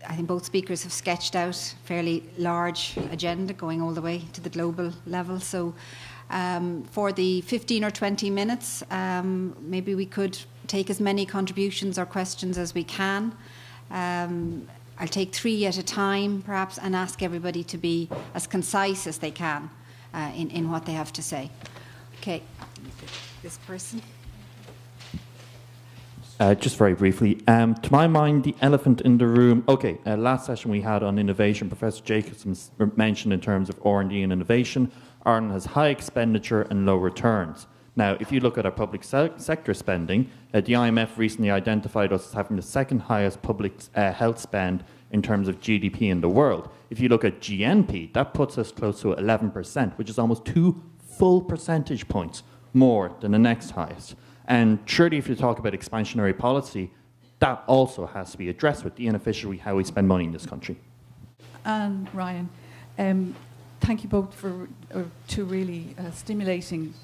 I think both speakers have sketched out a fairly large agenda going all the way to the global level. So for the 15 or 20 minutes, maybe we could take as many contributions or questions as we can. I'll take 3 at a time, perhaps, and ask everybody to be as concise as they can in what they have to say. Okay, this person. Just very briefly, to my mind, the elephant in the room. Okay, last session we had on innovation, Professor Jacobson mentioned in terms of R&D and innovation, Ireland has high expenditure and low returns. Now, if you look at our public sector spending, the IMF recently identified us as having the second highest public health spend in terms of GDP in the world. If you look at GNP, that puts us close to 11%, which is almost 2 full percentage points more than the next highest. And surely if you talk about expansionary policy, that also has to be addressed with the inefficiency how we spend money in this country. And Ryan, thank you both for two really stimulating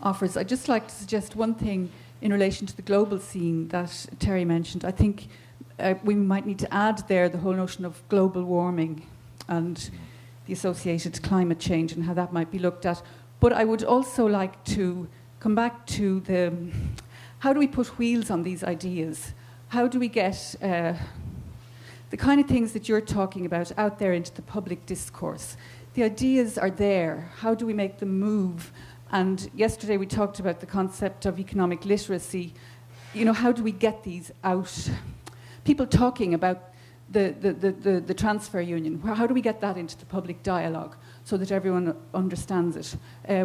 offers. I'd just like to suggest one thing in relation to the global scene that Terry mentioned. I think we might need to add there the whole notion of global warming and the associated climate change and how that might be looked at. But I would also like to come back to how do we put wheels on these ideas? How do we get the kind of things that you're talking about out there into the public discourse? The ideas are there. How do we make them move? And yesterday we talked about the concept of economic literacy. You know, how do we get these out? People talking about the transfer union. How do we get that into the public dialogue so that everyone understands it?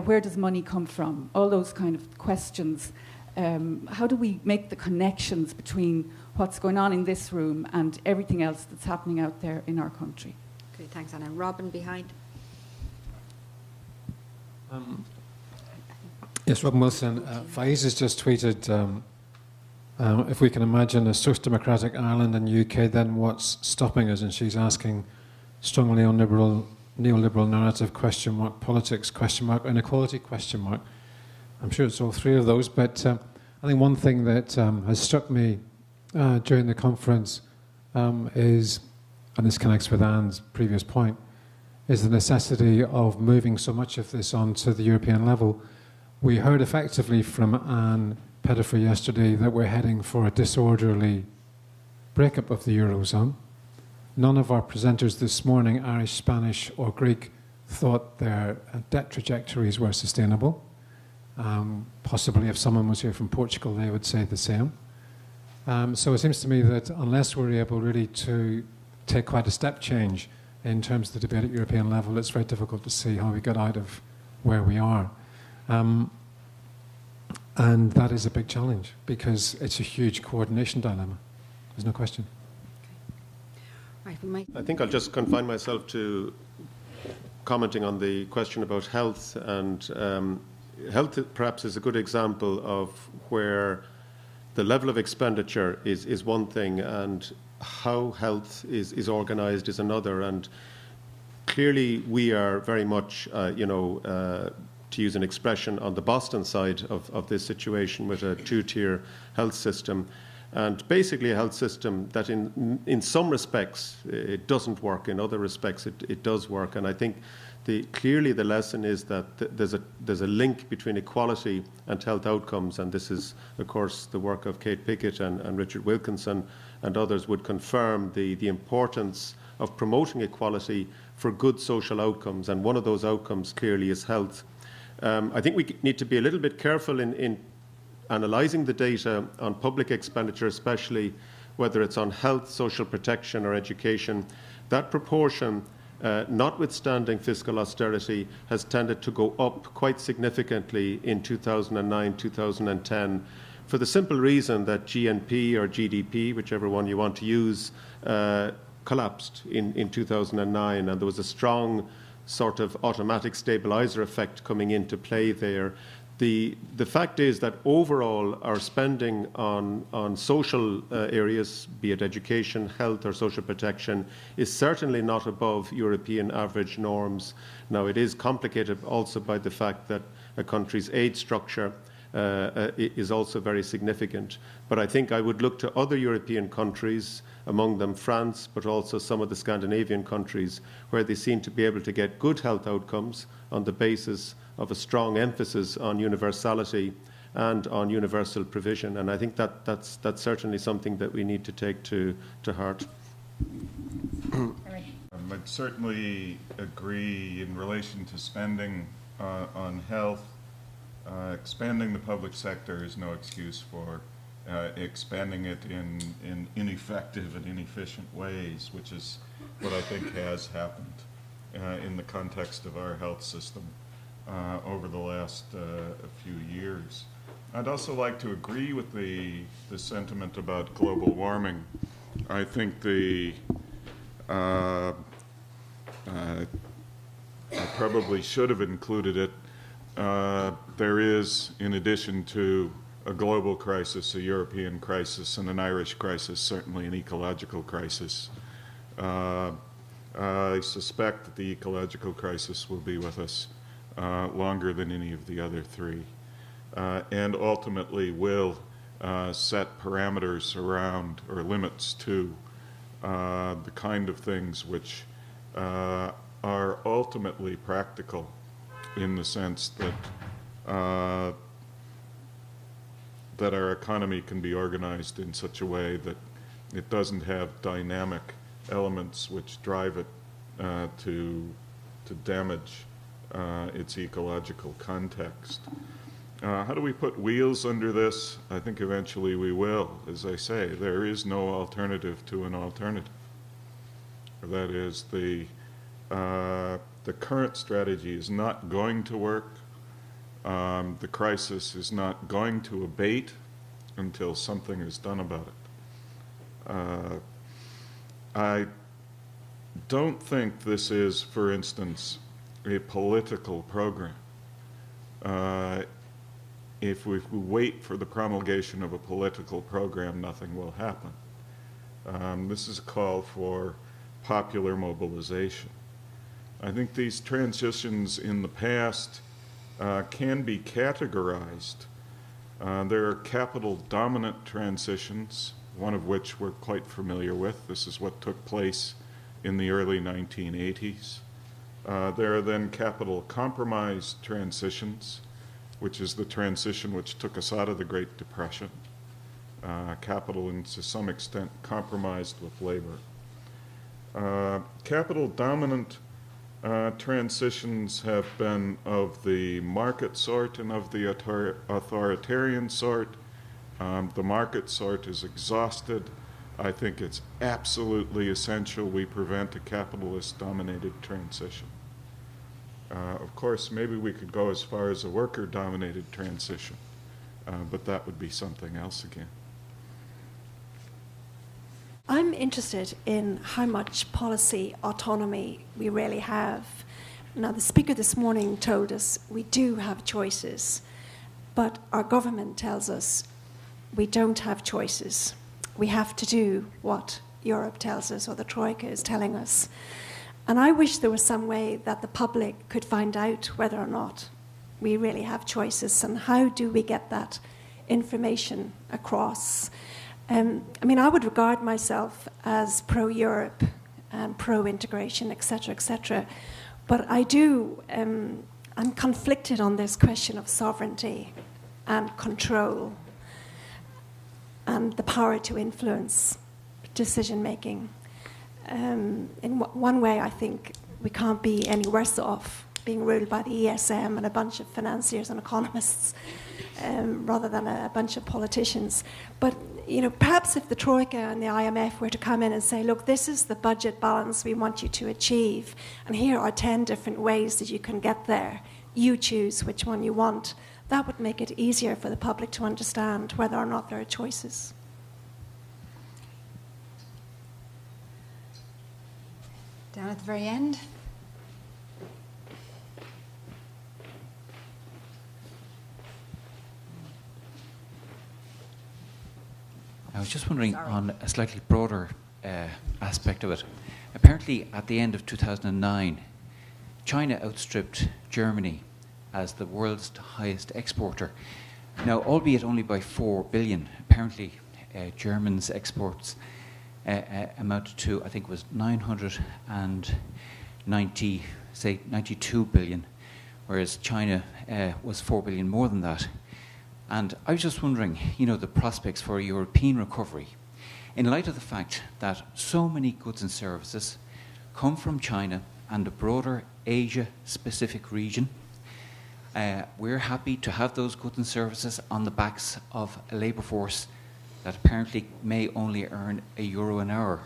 Where does money come from? All those kind of questions. How do we make the connections between what's going on in this room and everything else that's happening out there in our country? Okay, thanks, Anna. Robin behind. Yes, Robin Wilson. Faiz has just tweeted, if we can imagine a Social-Democratic Ireland and UK, then what's stopping us? And she's asking strongly on neoliberal narrative, question mark, politics, question mark, inequality, question mark. I'm sure it's all three of those, but I think one thing that has struck me during the conference is, and this connects with Anne's previous point, is the necessity of moving so much of this onto the European level. We heard effectively from Anne Pettifer yesterday that we're heading for a disorderly breakup of the Eurozone. None of our presenters this morning, Irish, Spanish or Greek, thought their debt trajectories were sustainable. Possibly if someone was here from Portugal, they would say the same. So it seems to me that unless we're able really to take quite a step change in terms of the debate at European level, it's very difficult to see how we get out of where we are. And that is a big challenge because it's a huge coordination dilemma. There's no question. I think I'll just confine myself to commenting on the question about health. And health perhaps is a good example of where the level of expenditure is one thing and how health is organised is another. And clearly we are very much, to use an expression, on the Boston side of this situation with a two-tier health system. And basically a health system that in some respects it doesn't work, in other respects it does work. And I think clearly the lesson is that there's a link between equality and health outcomes, and this is of course the work of Kate Pickett and Richard Wilkinson and others would confirm the importance of promoting equality for good social outcomes, and one of those outcomes clearly is health. I think we need to be a little bit careful in analysing the data on public expenditure, especially whether it's on health, social protection or education. That proportion, notwithstanding fiscal austerity, has tended to go up quite significantly in 2009, 2010, for the simple reason that GNP or GDP, whichever one you want to use, collapsed in 2009, and there was a strong sort of automatic stabilizer effect coming into play there. The fact is that overall our spending on social areas, be it education, health or social protection, is certainly not above European average norms. Now it is complicated also by the fact that a country's age structure is also very significant. But I think I would look to other European countries, among them France, but also some of the Scandinavian countries, where they seem to be able to get good health outcomes on the basis of a strong emphasis on universality and on universal provision. And I think that's certainly something that we need to take to heart. I'd certainly agree in relation to spending on health. Expanding the public sector is no excuse for expanding it in ineffective and inefficient ways, which is what I think has happened in the context of our health system over the last few years. I'd also like to agree with the sentiment about global warming. I think I probably should have included it. There is, in addition to a global crisis, a European crisis, and an Irish crisis, certainly an ecological crisis. I suspect that the ecological crisis will be with us longer than any of the other three, and ultimately will set parameters around, or limits to, the kind of things which are ultimately practical, in the sense that that our economy can be organized in such a way that it doesn't have dynamic elements which drive it to damage its ecological context. How do we put wheels under this? I think eventually we will. As I say, there is no alternative to an alternative. That is, the current strategy is not going to work. The crisis is not going to abate until something is done about it. I don't think this is, for instance, a political program. If we wait for the promulgation of a political program, nothing will happen. This is a call for popular mobilization. I think these transitions in the past can be categorized. There are capital-dominant transitions, one of which we're quite familiar with. This is what took place in the early 1980s. There are then capital-compromised transitions, which is the transition which took us out of the Great Depression. Capital, and to some extent, compromised with labor. Capital-dominant transitions have been of the market sort and of the authoritarian sort. The market sort is exhausted. I think it's absolutely essential we prevent a capitalist-dominated transition. Of course, maybe we could go as far as a worker-dominated transition, but that would be something else again. I'm interested in how much policy autonomy we really have. Now, the speaker this morning told us we do have choices, but our government tells us we don't have choices. We have to do what Europe tells us or the Troika is telling us. And I wish there was some way that the public could find out whether or not we really have choices, and how do we get that information across. I mean, I would regard myself as pro-Europe and pro-integration, etc., but I do, I'm conflicted on this question of sovereignty and control and the power to influence decision-making. In one way, I think we can't be any worse off being ruled by the ESM and a bunch of financiers and economists rather than a bunch of politicians. But you know, perhaps if the Troika and the IMF were to come in and say, look, this is the budget balance we want you to achieve, and here are 10 different ways that you can get there. You choose which one you want. That would make it easier for the public to understand whether or not there are choices. Down at the very end. I was just wondering on a slightly broader aspect of it. Apparently, at the end of 2009, China outstripped Germany as the world's highest exporter. Now, albeit only by 4 billion, apparently Germany's exports amounted to, I think it was 92 billion, whereas China was 4 billion more than that. And I was just wondering, the prospects for a European recovery, in light of the fact that so many goods and services come from China and the broader Asia-Pacific region. We're happy to have those goods and services on the backs of a labour force that apparently may only earn €1 an hour.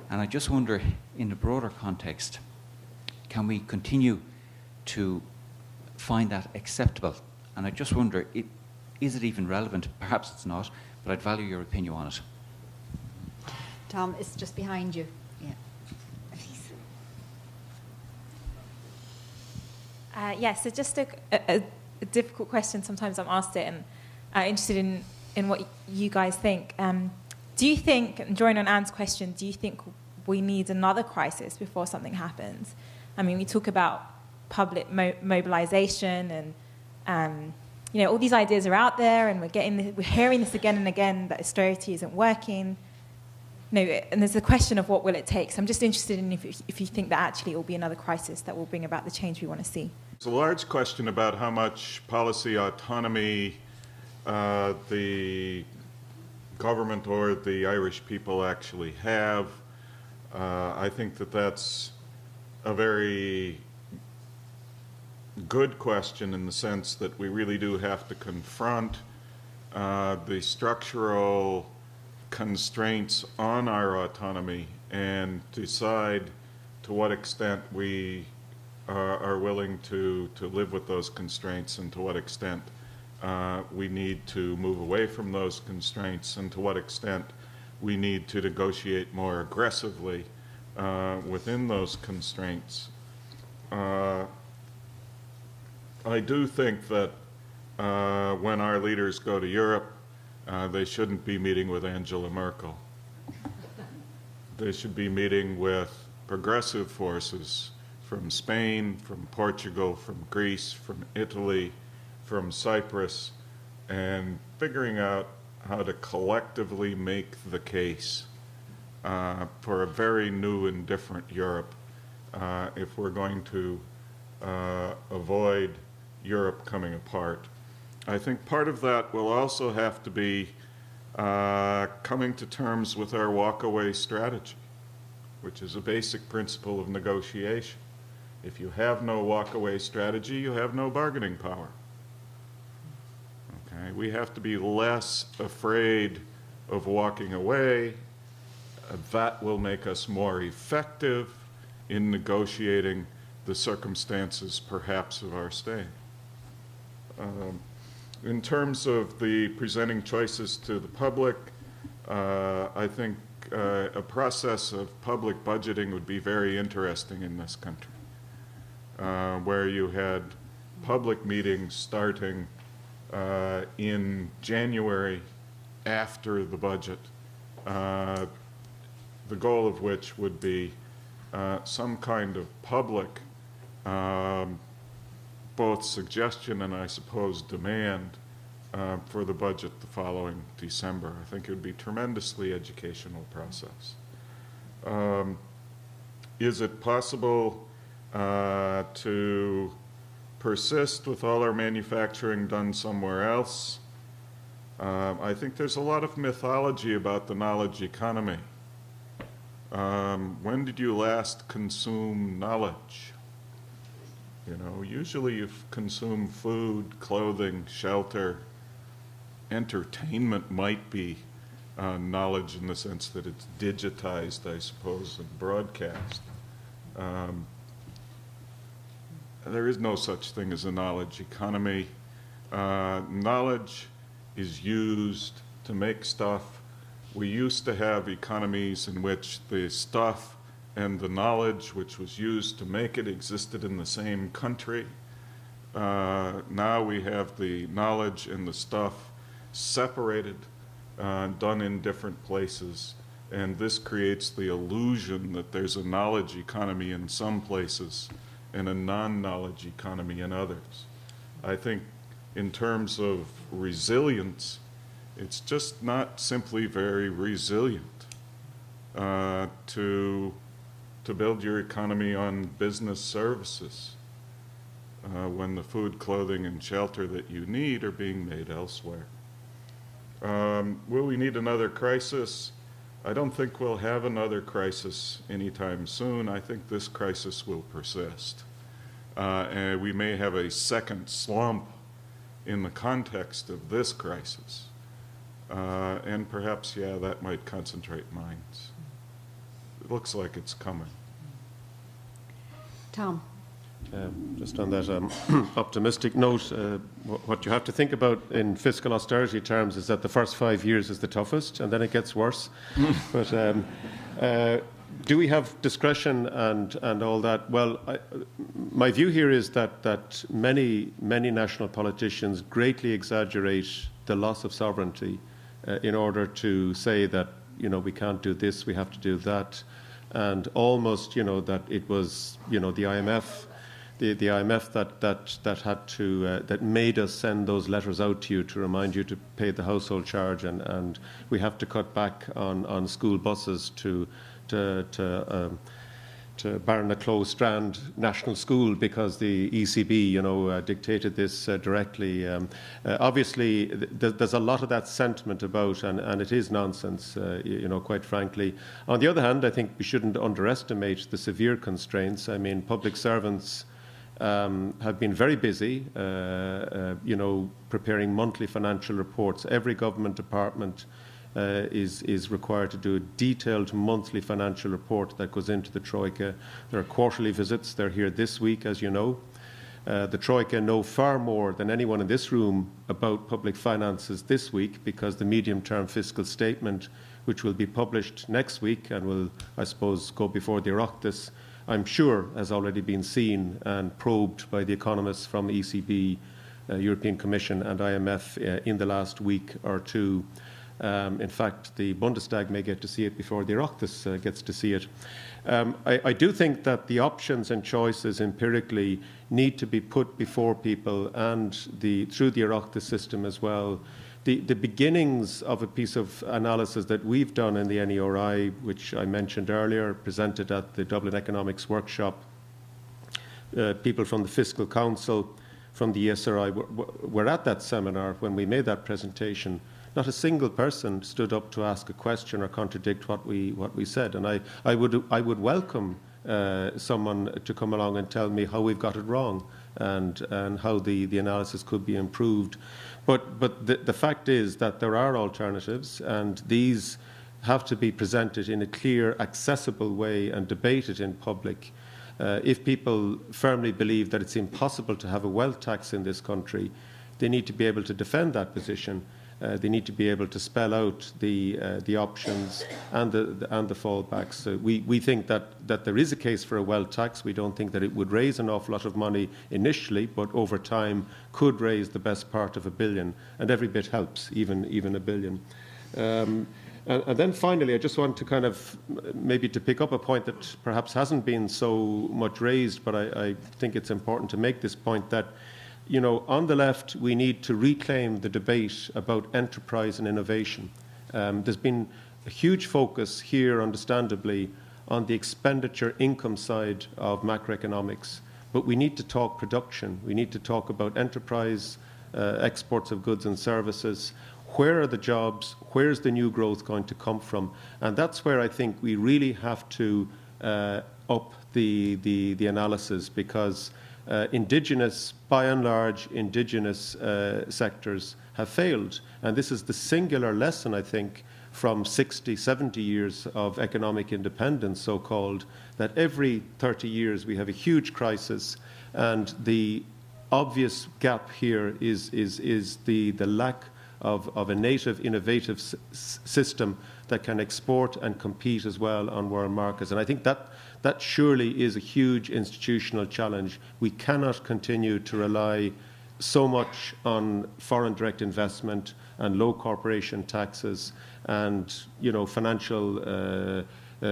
And I just wonder, in the broader context, can we continue to find that acceptable? And I just wonder, is it even relevant? Perhaps it's not, but I'd value your opinion on it. Tom, it's just behind you. Yeah, so just a difficult question. Sometimes I'm asked it, and I'm interested in what you guys think. Do you think, and drawing on Anne's question, do you think we need another crisis before something happens? I mean, we talk about public mobilization and all these ideas are out there, and we're hearing this again and again, that austerity isn't working. And there's the question of what will it take. So I'm just interested in if you think that actually it will be another crisis that will bring about the change we want to see. It's a large question about how much policy autonomy the government or the Irish people actually have. I think that that's a very good question in the sense that we really do have to confront the structural constraints on our autonomy and decide to what extent we are willing to live with those constraints, and to what extent we need to move away from those constraints, and to what extent we need to negotiate more aggressively within those constraints. I do think that when our leaders go to Europe, they shouldn't be meeting with Angela Merkel. They should be meeting with progressive forces from Spain, from Portugal, from Greece, from Italy, from Cyprus, and figuring out how to collectively make the case for a very new and different Europe if we're going to avoid Europe coming apart. I think part of that will also have to be coming to terms with our walk-away strategy, which is a basic principle of negotiation. If you have no walk-away strategy, you have no bargaining power. Okay? We have to be less afraid of walking away. That will make us more effective in negotiating the circumstances, perhaps, of our staying. In terms of the presenting choices to the public, I think a process of public budgeting would be very interesting in this country, where you had public meetings starting in January after the budget, the goal of which would be some kind of public both suggestion and, I suppose, demand for the budget the following December. I think it would be a tremendously educational process. Is it possible to persist with all our manufacturing done somewhere else? I think there's a lot of mythology about the knowledge economy. When did you last consume knowledge? Usually you consume food, clothing, shelter. Entertainment might be knowledge in the sense that it's digitized, I suppose, and broadcast. There is no such thing as a knowledge economy. Knowledge is used to make stuff. We used to have economies in which the stuff and the knowledge which was used to make it existed in the same country. Now we have the knowledge and the stuff separated, done in different places, and this creates the illusion that there's a knowledge economy in some places and a non-knowledge economy in others. I think in terms of resilience, it's just not simply very resilient to build your economy on business services when the food, clothing, and shelter that you need are being made elsewhere. Will we need another crisis? I don't think we'll have another crisis anytime soon. I think this crisis will persist. And we may have a second slump in the context of this crisis. And perhaps, yeah, that might concentrate minds. It looks like it's coming. Tom. Just on that optimistic note, what you have to think about in fiscal austerity terms is that the first 5 years is the toughest, and then it gets worse. But do we have discretion and all that? Well, my view here is that many national politicians greatly exaggerate the loss of sovereignty in order to say that, you know, we can't do this, we have to do that, and almost, you know, that it was, you know, the IMF. The IMF that had to that made us send those letters out to you to remind you to pay the household charge, and we have to cut back on school buses to Barnaclough Strand National School because the ECB, you know, dictated this directly. Obviously, there's a lot of that sentiment about, and it is nonsense, you know, quite frankly. On the other hand, I think we shouldn't underestimate the severe constraints. I mean, public servants have been very busy, you know, preparing monthly financial reports. Every government department is required to do a detailed monthly financial report that goes into the Troika. There are quarterly visits. They're here this week, as you know. The Troika know far more than anyone in this room about public finances this week, because the medium-term fiscal statement, which will be published next week and will, I suppose, go before the Oireachtas, I'm sure has already been seen and probed by the economists from ECB, European Commission and IMF in the last week or two. In fact, the Bundestag may get to see it before the Oireachtas gets to see it. I do think that the options and choices empirically need to be put before people and through the Oireachtas system as well. The beginnings of a piece of analysis that we've done in the NERI, which I mentioned earlier, presented at the Dublin Economics Workshop, people from the Fiscal Council, from the ESRI were at that seminar when we made that presentation. Not a single person stood up to ask a question or contradict what we said, and I would welcome someone to come along and tell me how we've got it wrong and how the analysis could be improved. But the fact is that there are alternatives, and these have to be presented in a clear, accessible way and debated in public. If people firmly believe that it's impossible to have a wealth tax in this country, they need to be able to defend that position. They need to be able to spell out the options and the fallbacks. We think that there is a case for a wealth tax. We don't think that it would raise an awful lot of money initially, but over time could raise the best part of $1 billion, and every bit helps, even $1 billion. And then finally, I just want to kind of maybe to pick up a point that perhaps hasn't been so much raised, but I think it's important to make this point that, you know, on the left, we need to reclaim the debate about enterprise and innovation. There's been a huge focus here, understandably, on the expenditure income side of macroeconomics, but we need to talk production. We need to talk about enterprise, exports of goods and services. Where are the jobs? Where's the new growth going to come from? And that's where I think we really have to up the analysis, because indigenous, by and large, indigenous sectors have failed. And this is the singular lesson, I think, from 60, 70 years of economic independence, so-called, that every 30 years we have a huge crisis, and the obvious gap here is the lack of a native, innovative system that can export and compete as well on world markets. And I think that surely is a huge institutional challenge. We cannot continue to rely so much on foreign direct investment and low corporation taxes and, you know, financial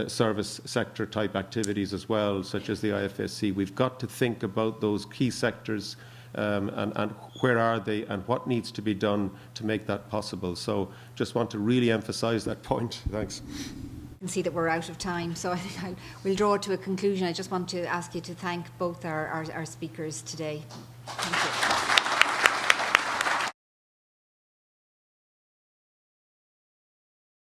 service sector type activities as well, such as the IFSC. We've got to think about those key sectors and where are they and what needs to be done to make that possible. So just want to really emphasise that point. Thanks. I can see that we're out of time, so I think we'll draw to a conclusion. I just want to ask you to thank both our speakers today.